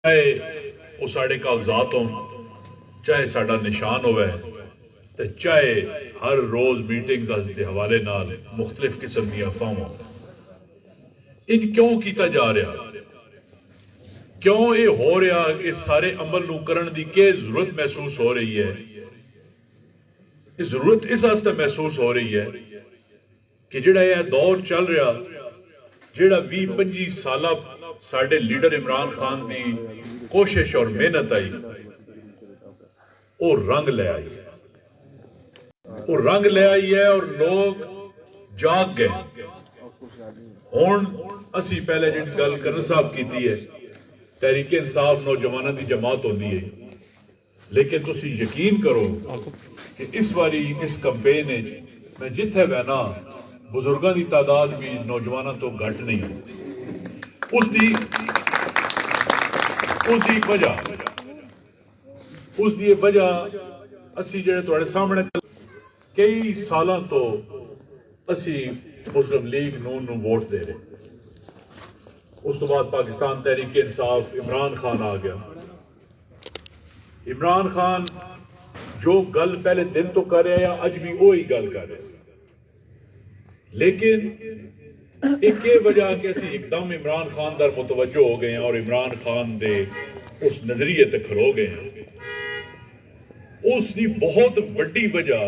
चाहे वो साढ़े कागजात हो, चाहे साड़ा निशान होवे, ते चाहे हर रोज मीटिंग्स के हवाले नाल मुख्तलिफ किस्म दी अफवाहां, इन क्यों किया जा रहा, क्यों ये हो रहा, इस सारे अमल नूं करन दी के जरूरत महसूस हो रही है। जरूरत इस वास्ते महसूस हो रही है कि जिहड़ा यह दौर चल रहा, जिहड़ा 20-25 साल साडे लीडर इमरान खान की कोशिश और मेहनत आई, वो रंग ले आई है, वो रंग ले आई है और लोग जाग गए। हुण असी पहले जी गल करन साहब की है, तहरीक इंसाफ नौजवानों की जमात होती है, लेकिन तुसी यकीन करो कि इस बारी इस कंपेन में जिथे बहना बुजुर्गों की तादाद भी नौजवानों तो घट नहीं है। उसकी वजह असी जेडे तुहाडे सामने कई सालों तो असी मुस्लिम लीग नून नूं वोट दे रहे। उस तो बाद पाकिस्तान तहरीक इंसाफ इमरान खान आ गया। इमरान खान जो गल पहले दिन तो कर रहे हैं, अज भी वही गल कर रहे, लेकिन एक वजह कि असी एकदम इमरान खान दर मुतवज्जो हो गए हैं और इमरान खान दे उस नजरिए ते खलो गए हैं। उसकी बहुत वड्डी वजह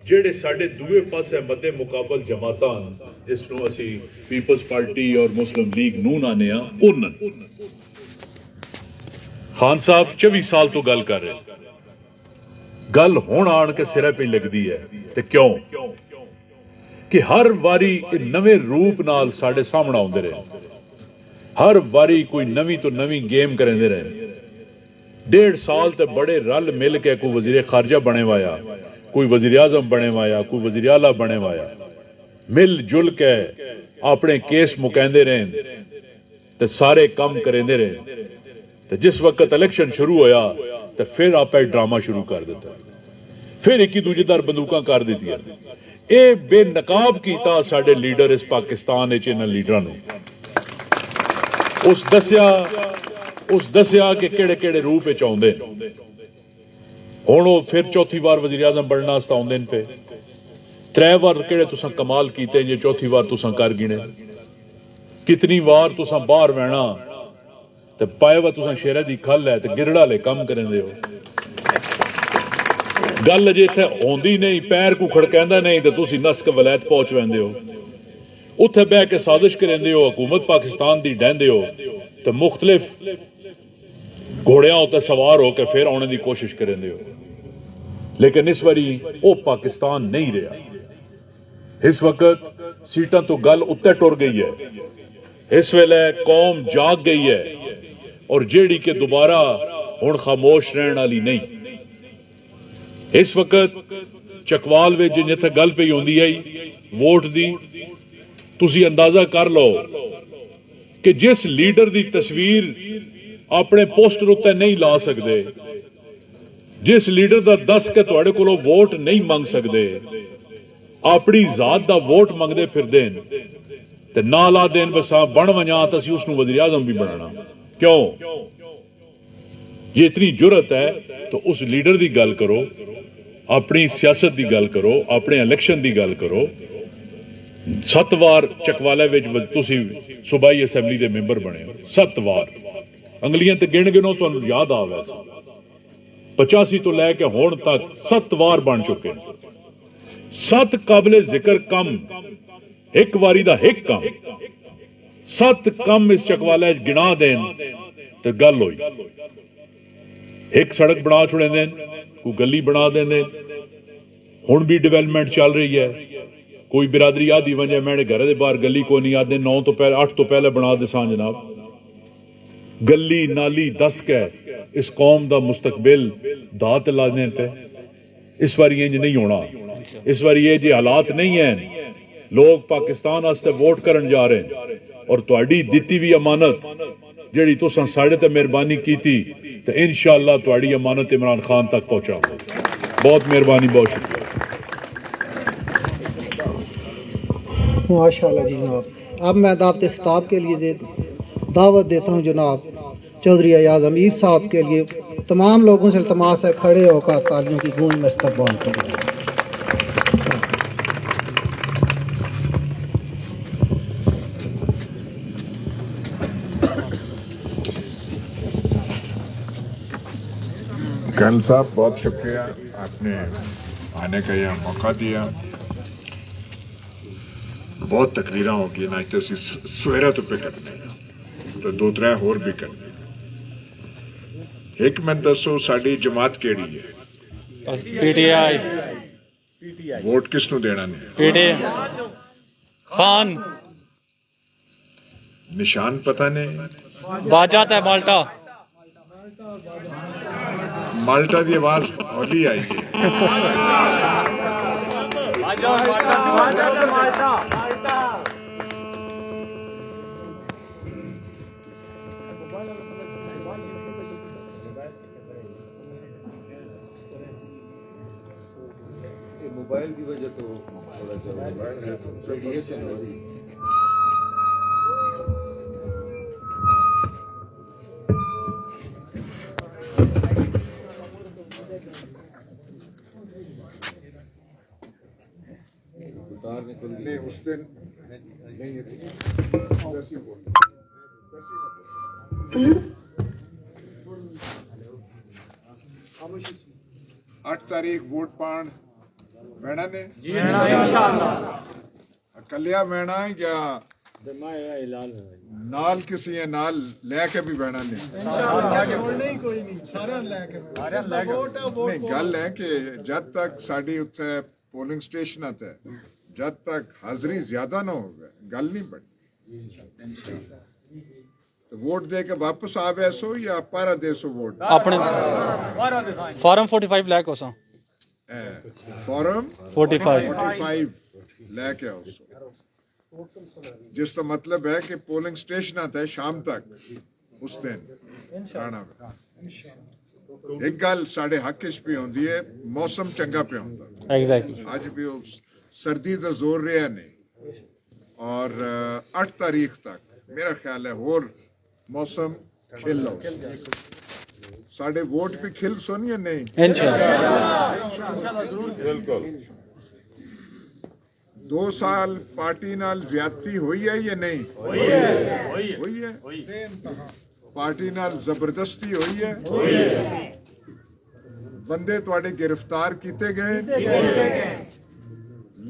जेडे साडे दूए पासे मद्दे मुकाबल जमातां, जिसनों असी पीपल्स पार्टी और मुस्लिम लीग नून आने उन्हन खान साहब 24 साल तो गल कर रहे, गल हुण आण के सिरे पे लगती है। ते क्यों कि हर वारी नवे रूप नाल साडे सामने आउंदे रहे, हर वारी कोई नवी तो नवी गेम करेंदे रहे। 1.5 साल ते बड़े रल मिल के कोई वजीर खारजा बने वाया, कोई वजीर आजम बने वाया, कोई वजीर आला बने वाया, मिल जुल के अपने केस मुकांदे रहे ते सारे काम करेंदे रहे। ते जिस वक्त इलेक्शन शुरू होया तो फिर आप ड्रामा शुरू कर दिता, फिर एक ही दूजे दर बंदूक कर दी। ये बेनकाब किया साडे लीडर इस पाकिस्तान इन्हां लीडरां नूं। उस दसिया कि केड़े केड़े रूप आउंदे। हुण वो फिर चौथी बार वजीर आजम बनने आउंदे पे। 3 बार केड़े तुसां कमाल कीते जे, चौथी बार तुसां कर गिने। कितनी बार तुसां बाहर बहना ते पाए वा तुसां शेरे दी खल है ते गिरड़ा ले कम करेंदे हो। गल अजे इत्थे होंदी नहीं, पैर को खड़कांदा नहीं तो तुसी नस्क वलैत पहुंच वैंदे हो। उत्थे बह के साजिश करेंदे हो, हुकूमत पाकिस्तान दी ढैंदे हो तो मुख्तलिफ घोड़ियां उत्ते सवार होकर फिर आने की कोशिश करेंदे हो। लेकिन इस बारी वो पाकिस्तान नहीं रहा। इस वक्त सीटां तो गल उत्ते टुर गई है। इस वेले कौम जाग गई है और जेड़ी के दोबारा हुण खामोश रहने वाली नहीं। इस वक्त चकवाल में जिथे गल पई होंदी है वोट दी, तुसी अंदाजा कर लो कि जिस लीडर की तस्वीर अपने पोस्टर उत्ते नहीं ला सकते, जिस लीडर का दस के तुहाडे कोलों वोट नहीं मंग सकते, अपनी जात का वोट मंगते फिरदे ते ना ला देन बसा बन वजा तो असीं उसनूं वज़ीर आज़म भी बनाना। क्यों? जे इतनी जुरत है तो उस लीडर की गल करो, अपनी सियासत की गल करो, अपने इलेक्शन की गल करो। 7 वार चकवाले तुसी सूबाई असैंबली के मैंबर बने हो, 7 वार। अंगलियां ते गिण गिनो तुहानूं याद आ वैसे 85 तो लैके हुण तक 7 वार बन चुके हैं। 7 काबिले जिक्र कम, एक वारी दा एक कम, 7 कम इस चकवाले गिना देन तो गल होई। एक सड़क बना छुड़े, कोई गली बना देंगे। हुण भी डिवेलपमेंट चल रही है। कोई बिरादरी आदि वजे मैंने घर के बाहर गली को नहीं आते, 9 तो पहले 8 तो पहले बना दे सा जनाब। गली नाली दस के इस कौम का मुस्तकबिल दात लाने पे। इस बार इंज नहीं होना। इस बार ये जो हालात नहीं है, लोग पाकिस्तान वास्ते वोट करन जा रहे हैं और तुहाडी दित्ती भी अमानत जिहड़ी तुसां साडे ते मेहरबानी कीती तो इंशाअल्लाह तुहाडी अमानत इमरान खान तक पहुंचाओ। बहुत मेहरबानी, बहुत शुक्रिया। माशाअल्लाह जी जनाब। अब मैं दावत खिताब के लिए दावत देता हूँ जनाब चौधरी अयाज अमीर साहब के लिए तमाम लोगों से इल्तमास है खड़े होकर तालियों की गूंज में इस्तकबाल करें। कैल साहब बहुत शुक्रिया, आपने आने का यह मौका दिया। बहुत तकरीर होगी ना, तो सवेरा तो पे करने तो दो त्रै होर भी करने। एक मैं दसो साड़ी जमात केड़ी है? पीटीआई। वोट किसनू देना ने? पीटीआई खान। निशान पता नहीं? बाजा है माल्टा। माल्टा की आवाज हौली आई है। मोबाइल की वजह तो थोड़ा रेडिएशन हो रही। नहीं उस दिन नहीं है। 8 तारीख वोट पाण वेना ने कलिया वेना या नाल किसी है नाल लैके भी वेना ने नहीं गल है कि जब तक साड़ी उत्थे पोलिंग स्टेशन है जब तक हाजिरी ज्यादा ना हो गल नहीं बढ़नी। तो वोट दे के वापस आ वैसो या पारा देसो वोट अपने फॉर्म 45 लाख हो सा फॉर्म 45 लेके आओ जिसका मतलब है कि पोलिंग स्टेशन आता है शाम तक उस दिन आना। एक गल साढ़े हक भी होंदी है, मौसम चंगा पे होंदा एग्जैक्टली। अज भी उस सर्दी का जोर रहा नहीं और 8 तारीख तक मेरा ख्याल है होर मौसम खिल लो साढ़े वोट भी खिल सुन या नहीं इंशाल्लाह बिल्कुल। 2 साल पार्टी नाल ज्यादती हुई है या नहीं हुई है? पार्टी नाल जबरदस्ती हुई है? बंदे तुहाडे गिरफ्तार किए गए?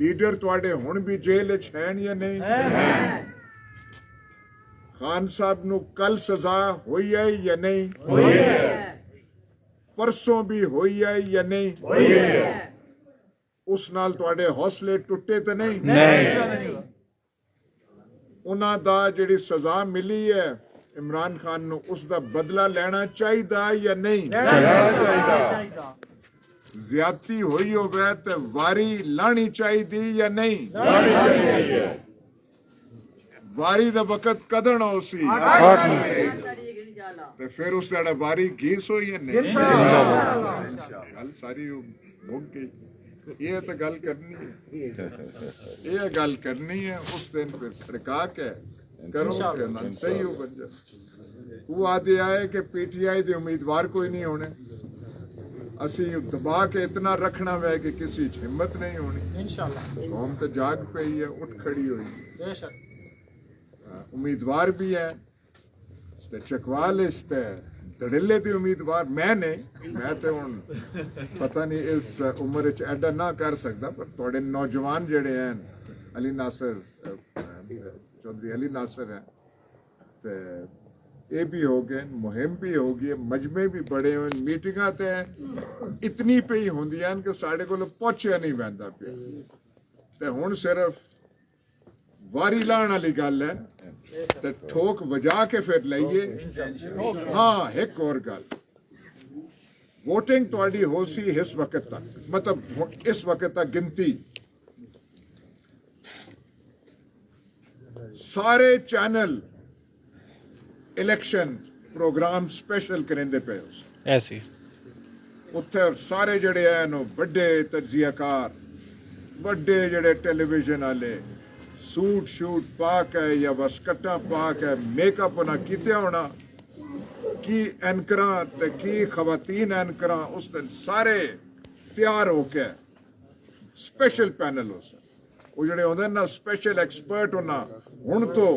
लीडर तुहाडे हुण भी जेल च हैं या नहीं? खान साहब नू कल सजा हुई है या नहीं? परसों भी हुई है या नहीं? उस नाल तुहाडे हौसले टुटे तो नहीं? उन्हां दा जिहड़ी सजा मिली है इमरान खान नू उसका बदला लेना चाहिए या नहीं? ज्यादती हुई होवे तो वारी लानी चाहिए या नहीं? वारी दा वक्त कदन हो सी ते फिर उस दा वारी घीस हो या नहीं? गल सारी मुक गई। ये तो गल करनी है, ये गल करनी है उस दिन फिर खड़का के करो के ना सही हो बन जाए। वो आदे आए कि पीटीआई के उम्मीदवार कोई नहीं होने, असी दबा के इतना रखना वै कि किसी हिम्मत नहीं होनी। इंशाल्लाह कौम तो जाग पई है, उठ खड़ी हुई, उम्मीदवार भी है ते चकवाल इस दड़िले के उम्मीदवार मैं नहीं, मैं तो हुण पता नहीं इस उम्र च एडा ना कर सकता, पर थोड़े नौजवान जड़े हैं अली नासर चौधरी अली नासर है ते ये भी हो गए, मुहिम भी हो गई, मजमे भी बड़े हुए, मीटिंगां ते इतनी पे ही होंदियां कि साढ़े को पहुंचया नहीं पैंदा पिया ते हुण सिर्फ वारी लाण वाली गल है ते ठोक वजा के फिर लईए। हाँ एक और गल, वोटिंग तुहाडी हो सी इस वक्त तक, मतलब इस वक्त तक गिनती सारे चैनल इलेक्शन प्रोग्राम स्पेशल करेंदे पे ऐसी उत्थे सारे जड़े हैं बड़े तजियाकार बड़े जड़े टेलीविजन वाले सूट शूट पा के या बस कट्टा पा के मेकअप ना किते होना की एंकरां ते की खवातीन एंकरां उस दिन सारे तैयार होके स्पेशल पैनल हो सन वो जड़े होंदे ना स्पेशल एक्सपर्ट होना हुण तो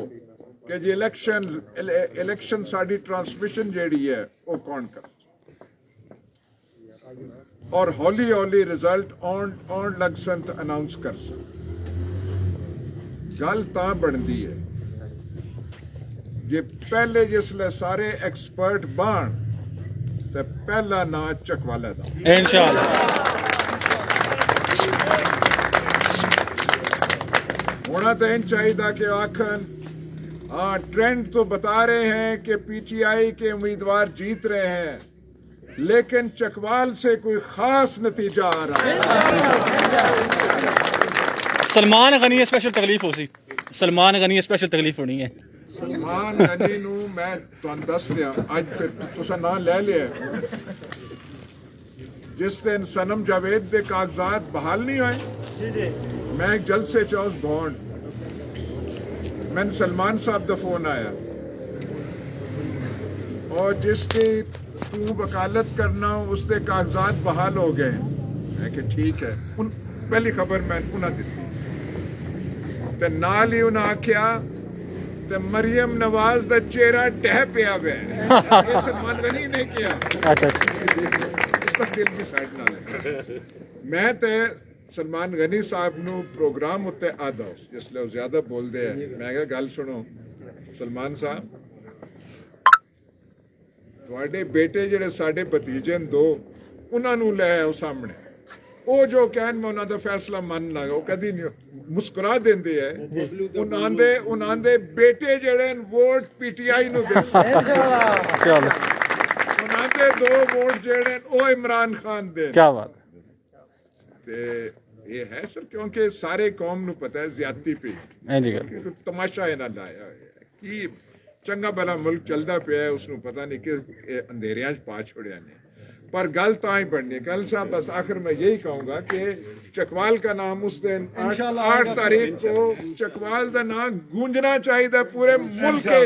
कि जी इलेक्शन साडी ट्रांसमिशन जेड़ी है वो कौन कर और हौली हौली रिजल्ट ऑन लग सन ते अनाउंस कर सन गल तां बनदी है जे पहले जिसले सारे एक्सपर्ट बन ते पहला ना चकवाले दा इंशाल्लाह होना तो इन चाहिए कि आखन हाँ ट्रेंड तो बता रहे हैं कि पीटीआई के उम्मीदवार जीत रहे हैं लेकिन चकवाल से कोई खास नतीजा आ रहा है सलमान गनी स्पेशल तकलीफ हो सी सलमान गनी स्पेशल तकलीफ होनी है सलमान गनी नू मैं तुहानू दस रहा अज फिर तुसा ना ले लिया जिस दिन सनम जावेद के कागजात बहाल नहीं हुए मैं एक जलसे च उस बॉन्ड मैंने सलमान साहब का फोन आया और जिसकी तू वकालत करना उसके कागजात बहाल हो गए मैं कि ठीक है पहली खबर मैं उन्हें दी ते नाल ही उन्हें आख्या ते मरियम नवाज का चेहरा टह पिया हुआ है ये सलमान गनी ने किया अच्छा उसका दिल भी साइड ना ले मैं ते सलमान गनी साहब नू प्रोग्राम उत्ते आदा जिसले वो ज्यादा बोलते हैं मैं कहा गल सुनो सलमान साहब तुहाडे बेटे जिहड़े साडे भतीजे ने दो उन्हां नू ले आओ सामने वो जो कहन मैं उन्हां दा फैसला मन लागा वो कदी नहीं मुस्कुरा देंदे है उन्हां दे बेटे जिहड़े वोट पीटीआई नू दे इंशाल्लाह उन्हां दे दो वोट जिहड़े ओ इमरान खान दे क्या बात ते ये है सर क्योंकि सारे कौम नू पता है ज्यादती पे है जी तमाशा इन्हां लाया होया है कि चंगा भला मुल्क चलदा पिया है उसनू पता नहीं कि अंधेरियां च पा छोड़िया ने पर गल तां ही बननी कल साहब बस आखिर में यही कहूंगा कि चकवाल का नाम उस दिन 8 तारीख को चकवाल का नाम गूंजना चाहिए पूरे मुल्क के